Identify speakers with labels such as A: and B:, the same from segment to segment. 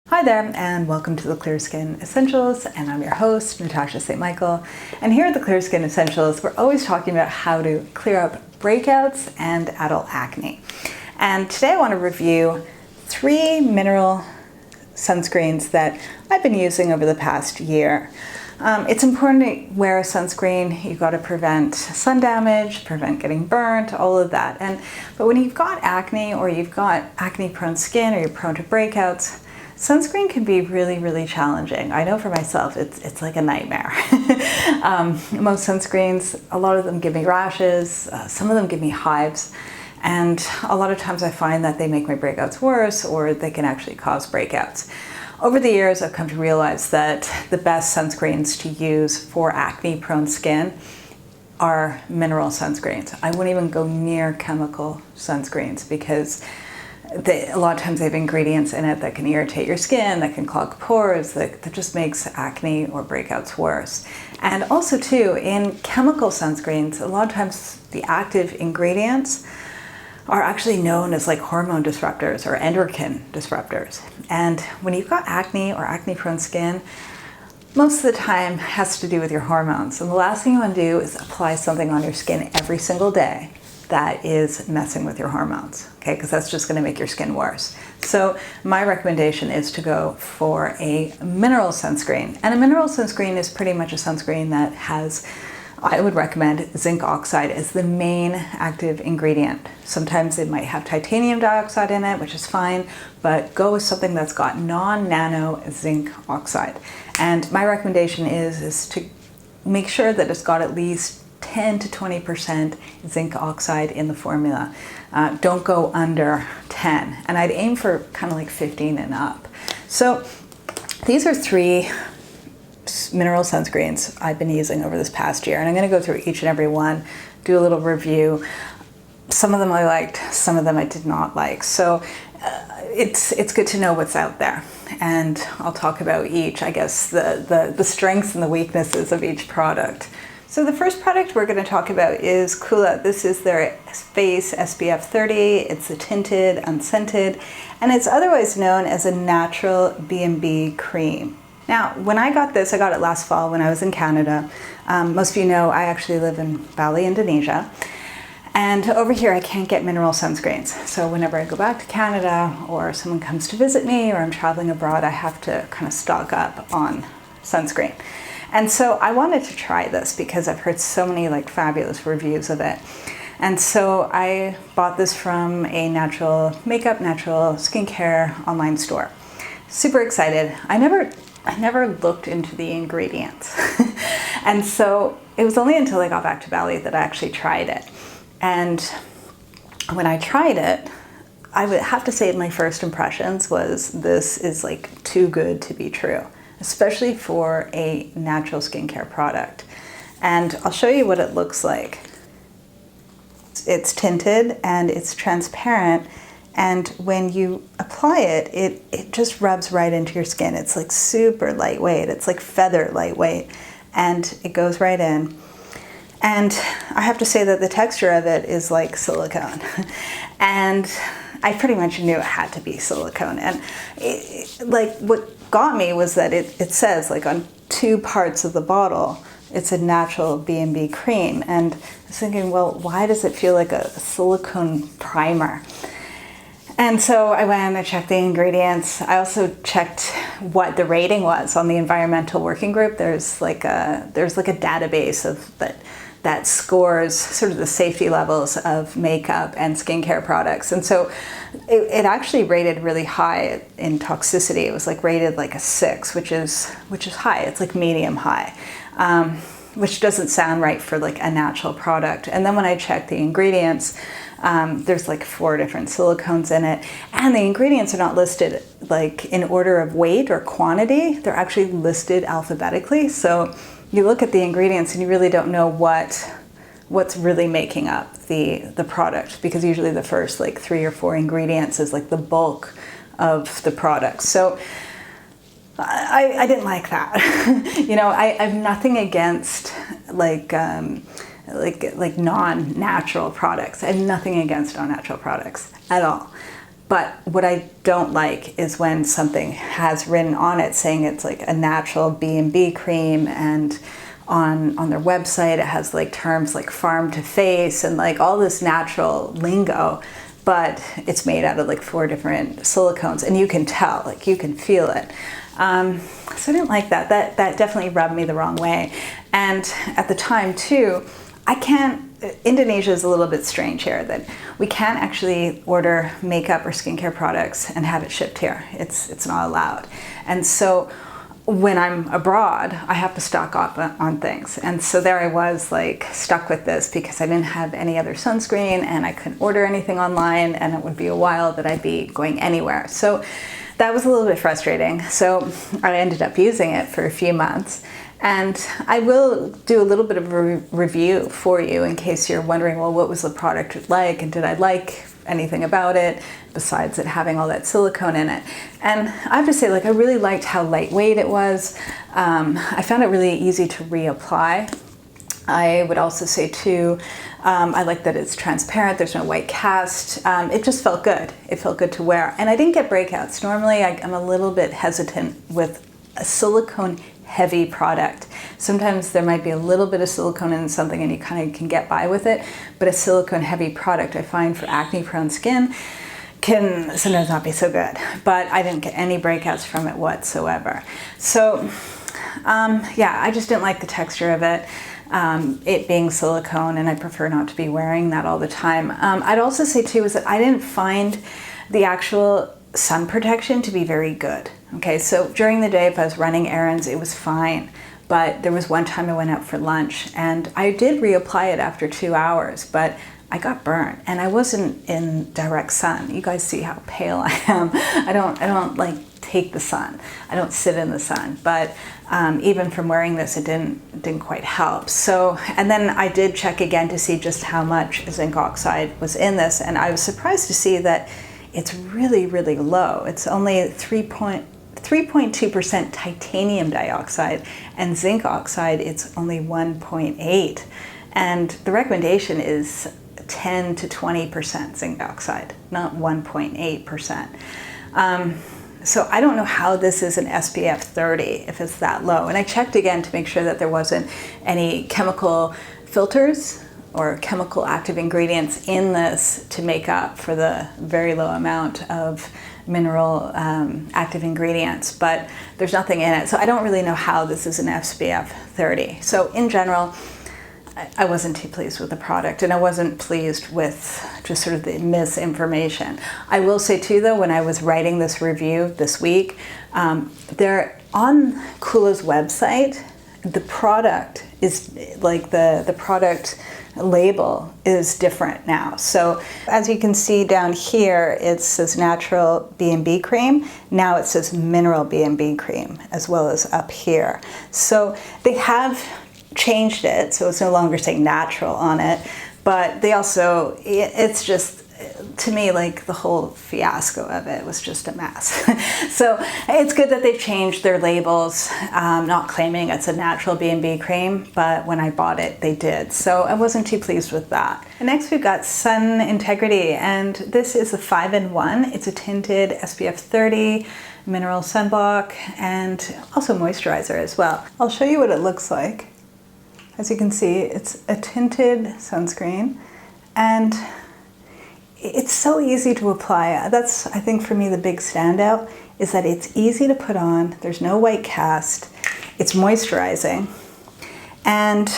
A: Hi there, and welcome to the Clear Skin Essentials, and I'm your host, Natasha St. Michael. And here at the Clear Skin Essentials, we're always talking about how to clear up breakouts and adult acne. And today I want to review 3 mineral sunscreens that I've been using over the past year. It's important to wear a sunscreen. You've got to prevent sun damage, prevent getting burnt, all of that. But when you've got acne, or you've got acne-prone skin, or you're prone to breakouts, sunscreen can be really, really challenging. I know for myself, it's like a nightmare. Most sunscreens, a lot of them give me rashes, some of them give me hives, and a lot of times I find that they make my breakouts worse, or they can actually cause breakouts. Over the years, I've come to realize that the best sunscreens to use for acne-prone skin are mineral sunscreens. I wouldn't even go near chemical sunscreens because a lot of times they have ingredients in it that can irritate your skin, that can clog pores, that just makes acne or breakouts worse. And also too, in chemical sunscreens, a lot of times the active ingredients are actually known as like hormone disruptors or endocrine disruptors. And when you've got acne or acne-prone skin, most of the time has to do with your hormones. And the last thing you want to do is apply something on your skin every single day that is messing with your hormones, okay? Because that's just going to make your skin worse. So my recommendation is to go for a mineral sunscreen. And a mineral sunscreen is pretty much a sunscreen that has, I would recommend zinc oxide as the main active ingredient. Sometimes it might have titanium dioxide in it, which is fine, but go with something that's got non-nano zinc oxide. And my recommendation is to make sure that it's got at least 10 to 20% zinc oxide in the formula. Don't go under 10. And I'd aim for kind of like 15 and up. So these are 3 mineral sunscreens I've been using over this past year. And I'm going to go through each and every one, do a little review. Some of them I liked, some of them I did not like. So it's good to know what's out there. And I'll talk about each, I guess, the strengths and the weaknesses of each product. So the first product we're going to talk about is Kula. This is their Face SPF 30. It's a tinted, unscented, and it's otherwise known as a natural B&B cream. Now, when I got this, I got it last fall when I was in Canada. Most of you know I actually live in Bali, Indonesia. And over here, I can't get mineral sunscreens. So whenever I go back to Canada, or someone comes to visit me, or I'm traveling abroad, I have to kind of stock up on sunscreen. And so I wanted to try this because I've heard so many like fabulous reviews of it. And so I bought this from a natural makeup, natural skincare online store. Super excited. I never looked into the ingredients. And so it was only until I got back to Bali that I actually tried it. And when I tried it, I would have to say my first impressions was this is like too good to be true, especially for a natural skincare product. And I'll show you what it looks like. It's tinted and it's transparent, and when you apply it, it just rubs right into your skin. It's like super lightweight. It's like feather lightweight, and it goes right in. And I have to say that the texture of it is like silicone. And I pretty much knew it had to be silicone. And like what got me was that it says like on 2 parts of the bottle, it's a natural B&B cream. And I was thinking, well, why does it feel like a silicone primer? And so I went and I checked the ingredients. I also checked what the rating was on the environmental working group. There's like a database of that scores sort of the safety levels of makeup and skincare products. And so it actually rated really high in toxicity. It was like rated like a 6, which is high. It's like medium high, which doesn't sound right for like a natural product. And then when I checked the ingredients, there's like 4 different silicones in it, and the ingredients are not listed like in order of weight or quantity. They're actually listed alphabetically. So you look at the ingredients and you really don't know what's really making up the product, because usually the first like 3 or 4 ingredients is like the bulk of the product. So I didn't like that. You know, I have nothing against like non-natural products. I have nothing against non-natural products at all. But what I don't like is when something has written on it saying it's like a natural B&B cream, and on their website it has like terms like farm to face and like all this natural lingo, but it's made out of like 4 different silicones, and you can tell, like you can feel it. So I didn't like that. That definitely rubbed me the wrong way. And at the time too, Indonesia is a little bit strange here, that we can't actually order makeup or skincare products and have it shipped here. It's not allowed. And so when I'm abroad, I have to stock up on things. And so there I was, like, stuck with this because I didn't have any other sunscreen and I couldn't order anything online, and it would be a while that I'd be going anywhere. So that was a little bit frustrating. So I ended up using it for a few months. And I will do a little bit of a review for you in case you're wondering, well, what was the product like, and did I like anything about it besides it having all that silicone in it. And I have to say, like, I really liked how lightweight it was. I found it really easy to reapply. I would also say too, I like that it's transparent, there's no white cast. It just felt good. It felt good to wear. And I didn't get breakouts. Normally I'm a little bit hesitant with a silicone heavy product. Sometimes there might be a little bit of silicone in something and you kind of can get by with it, but a silicone heavy product I find for acne prone skin can sometimes not be so good. But I didn't get any breakouts from it whatsoever. So yeah, I just didn't like the texture of it. It being silicone, and I prefer not to be wearing that all the time. I'd also say too is that I didn't find the actual sun protection to be very good. Okay, so during the day if I was running errands, it was fine. But there was one time I went out for lunch and I did reapply it after 2 hours, but I got burnt and I wasn't in direct sun. You guys see how pale I am. I don't like take the sun. I don't sit in the sun, but even from wearing this, it didn't quite help. So, and then I did check again to see just how much zinc oxide was in this, and I was surprised to see that it's really, really low. It's only 3.2% titanium dioxide, and zinc oxide, it's only 1.8. And the recommendation is 10 to 20% zinc oxide, not 1.8%. So I don't know how this is an SPF 30 if it's that low. And I checked again to make sure that there wasn't any chemical filters or chemical active ingredients in this to make up for the very low amount of mineral active ingredients, but there's nothing in it. So I don't really know how this is an SPF 30. So in general, I wasn't too pleased with the product, and I wasn't pleased with just sort of the misinformation. I will say too though, when I was writing this review this week, they're on Kula's website, the product is like the product label is different now. So as you can see down here, it says natural B&B cream. Now it says mineral B&B cream, as well as up here. So they have changed it, so it's no longer saying natural on it, but they also, it's just, to me, like the whole fiasco of it was just a mess. So it's good that they've changed their labels, not claiming it's a natural B&B cream, but when I bought it, they did. So I wasn't too pleased with that. And next we've got Suntegrity, and this is a 5-in-1. It's a tinted SPF 30 mineral sunblock and also moisturizer as well. I'll show you what it looks like. As you can see, it's a tinted sunscreen, and it's so easy to apply. That's, I think, for me, the big standout is that it's easy to put on. There's no white cast. It's moisturizing, and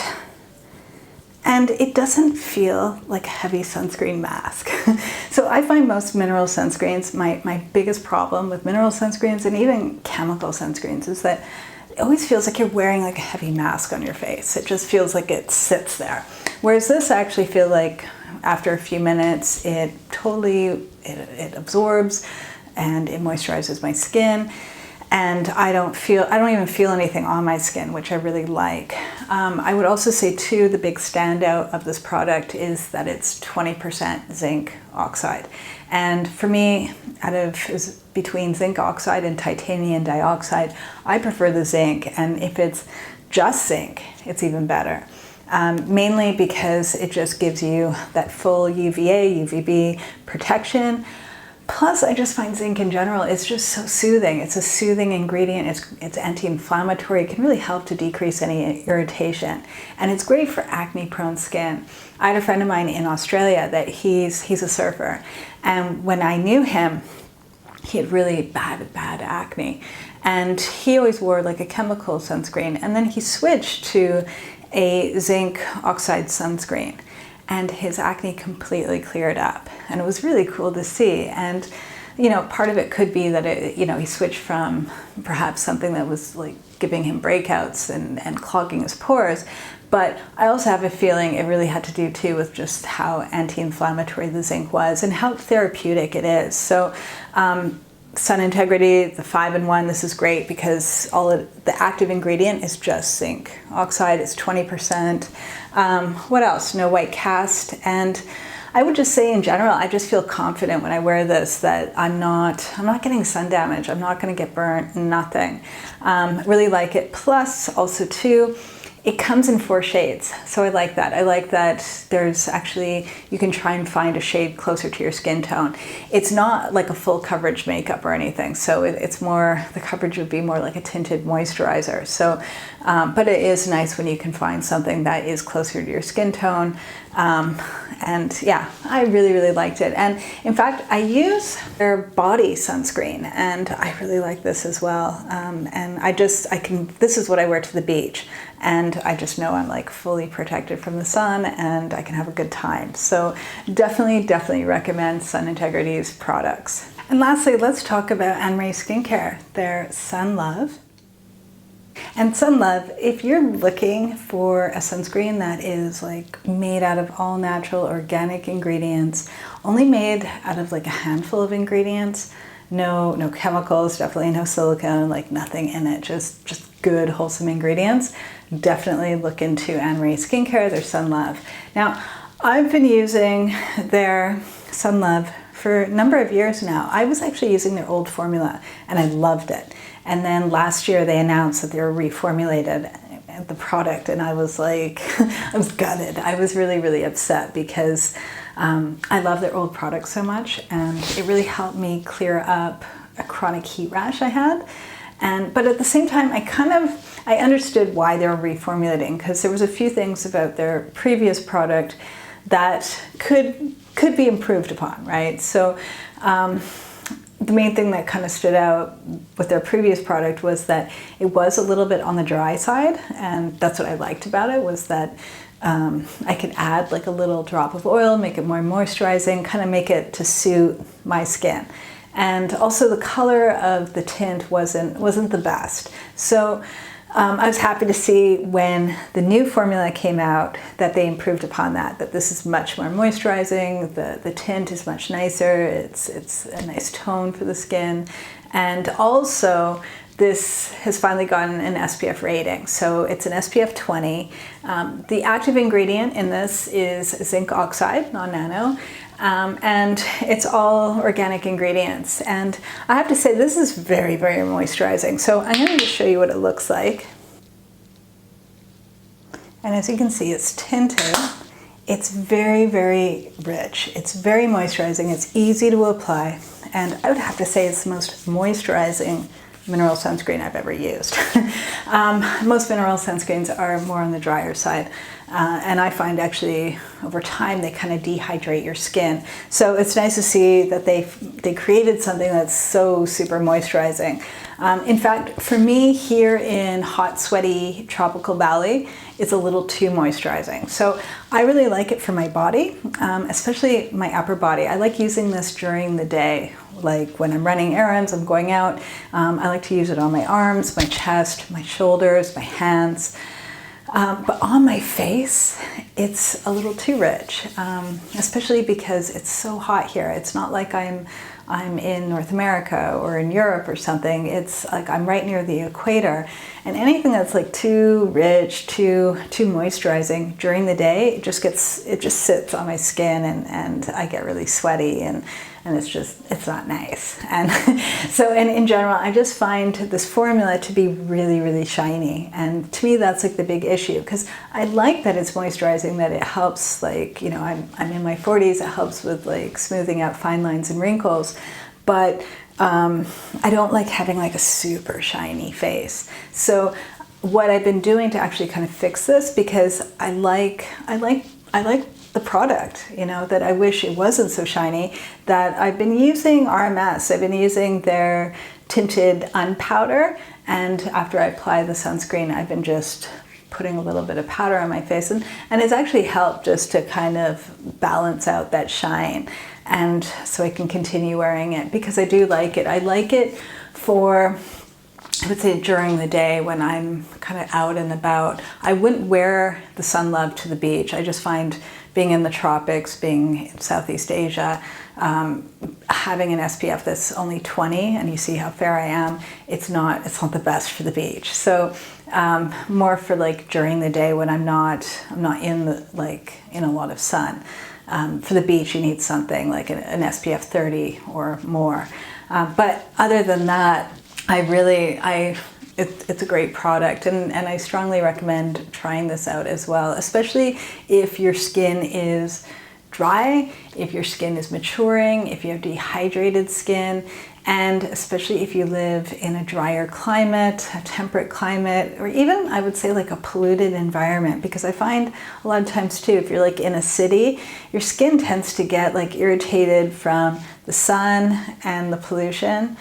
A: it doesn't feel like a heavy sunscreen mask. So I find most mineral sunscreens, my biggest problem with mineral sunscreens and even chemical sunscreens is that it always feels like you're wearing like a heavy mask on your face. It just feels like it sits there. Whereas this, I actually feel like after a few minutes, it absorbs and it moisturizes my skin. And I don't even feel anything on my skin, which I really like. I would also say too, the big standout of this product is that it's 20% zinc oxide. And for me, between zinc oxide and titanium dioxide, I prefer the zinc. And if it's just zinc, it's even better. Mainly because it just gives you that full UVA, UVB protection, Plus, I just find zinc in general, it's just so soothing. It's a soothing ingredient. It's anti-inflammatory. It can really help to decrease any irritation. And it's great for acne-prone skin. I had a friend of mine in Australia that he's a surfer. And when I knew him, he had really bad acne. And he always wore like a chemical sunscreen. And then he switched to a zinc oxide sunscreen. And his acne completely cleared up. And it was really cool to see. And, you know, part of it could be that, he switched from perhaps something that was like giving him breakouts and clogging his pores. But I also have a feeling it really had to do too with just how anti-inflammatory the zinc was and how therapeutic it is. So, Suntegrity, the 5-in-1, this is great because all of the active ingredient is just zinc oxide. It's 20%. What else? No white cast. And I would just say in general, I just feel confident when I wear this that I'm not getting sun damage. I'm not going to get burnt, nothing. Really like it. Plus also too, it comes in 4 shades, so I like that. I like that there's actually, you can try and find a shade closer to your skin tone. It's not like a full coverage makeup or anything, so it's more, the coverage would be more like a tinted moisturizer. So, but it is nice when you can find something that is closer to your skin tone. And yeah, I really liked it. And in fact, I use their body sunscreen and I really like this as well. And this is what I wear to the beach. And I just know I'm like fully protected from the sun and I can have a good time. So definitely recommend Suntegrity's products. And lastly, let's talk about Annmarie Skin Care, their Sun Love. And Sun Love, if you're looking for a sunscreen that is like made out of all natural organic ingredients, only made out of like a handful of ingredients, no chemicals, definitely no silicone, like nothing in it, just good wholesome ingredients, definitely look into Annmarie Skin Care, their Sun Love. Now, I've been using their Sun Love for a number of years now. I was actually using their old formula and I loved it. And then last year they announced that they were reformulated the product and I was like, I was gutted. I was really upset because I love their old product so much and it really helped me clear up a chronic heat rash I had. But at the same time, I understood why they were reformulating because there was a few things about their previous product that could be improved upon, right? So the main thing that kind of stood out with their previous product was that it was a little bit on the dry side, and that's what I liked about it, was that I could add like a little drop of oil, make it more moisturizing, kind of make it to suit my skin. And also the color of the tint wasn't the best. So I was happy to see when the new formula came out that they improved upon that this is much more moisturizing, the tint is much nicer, it's a nice tone for the skin, and also this has finally gotten an SPF rating. So it's an SPF 20. The active ingredient in this is zinc oxide, non-nano, and it's all organic ingredients. And I have to say this is very moisturizing. So I'm going to just show you what it looks like. And as you can see, it's tinted. It's very rich. It's very moisturizing. It's easy to apply. And I would have to say it's the most moisturizing mineral sunscreen I've ever used. Most mineral sunscreens are more on the drier side. And I find actually over time they kind of dehydrate your skin. So it's nice to see that they created something that's so super moisturizing. In fact, for me here in hot, sweaty, tropical Bali, it's a little too moisturizing. So I really like it for my body, especially my upper body. I like using this during the day. Like when I'm running errands, I'm going out, I like to use it on my arms, my chest, my shoulders, my hands. But on my face, it's a little too rich, especially because it's so hot here. It's not like I'm in North America or in Europe or something. It's like I'm right near the equator, and anything that's like too rich, too moisturizing during the day, it just sits on my skin, and I get really sweaty and and it's not nice. And so, and in general, I just find this formula to be really, really shiny. And to me, that's like the big issue, because I like that it's moisturizing, that it helps, like, you know, I'm in my 40s, it helps with like smoothing out fine lines and wrinkles, but I don't like having like a super shiny face. So what I've been doing to actually kind of fix this, because I like the product, you know, that I wish it wasn't so shiny, that I've been using RMS. I've been using their tinted unpowder, and after I apply the sunscreen, I've been just putting a little bit of powder on my face, and it's actually helped just to kind of balance out that shine, and so I can continue wearing it, because I do like it. I like it for, I would say, during the day when I'm kind of out and about. I wouldn't wear the Sun Love to the beach. I just find being in the tropics, being in Southeast Asia, having an SPF that's only 20, and you see how fair I am, it's not the best for the beach. So more for like during the day when I'm not in a lot of sun. For the beach, you need something like an SPF 30 or more. But other than that, it's a great product, and I strongly recommend trying this out as well, especially if your skin is dry, if your skin is maturing, if you have dehydrated skin, and especially if you live in a drier climate, a temperate climate, or even, I would say, like a polluted environment, because I find a lot of times too, if you're like in a city, your skin tends to get like irritated from the sun and the pollution.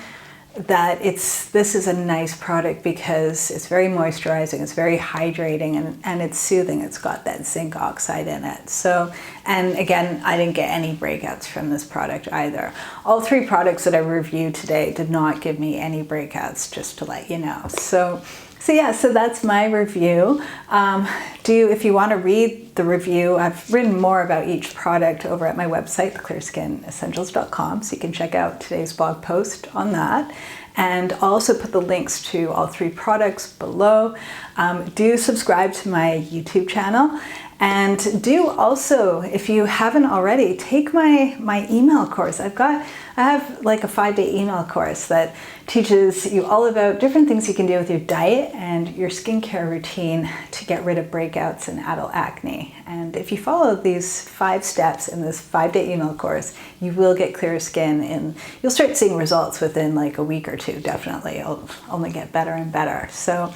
A: That this is a nice product because it's very moisturizing, it's very hydrating, and it's soothing. It's got that zinc oxide in it. So, and again, I didn't get any breakouts from this product either. All three products that I reviewed today did not give me any breakouts, just to let you know. So yeah, so that's my review. If you want to read the review, I've written more about each product over at my website, theclearSkinEssentials.com, so you can check out today's blog post on that. And I'll also put the links to all three products below. Do subscribe to my YouTube channel. And do also, if you haven't already, take my email course. I have like a 5-day email course that teaches you all about different things you can do with your diet and your skincare routine to get rid of breakouts and adult acne. And if you follow these 5 steps in this 5-day email course, you will get clearer skin, and you'll start seeing results within like a week or two. Definitely, it'll only get better and better. So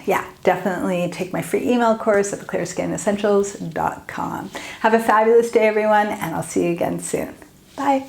A: yeah, definitely take my free email course at theclearSkinEssentials.com. Have a fabulous day, everyone, and I'll see you again soon. Bye.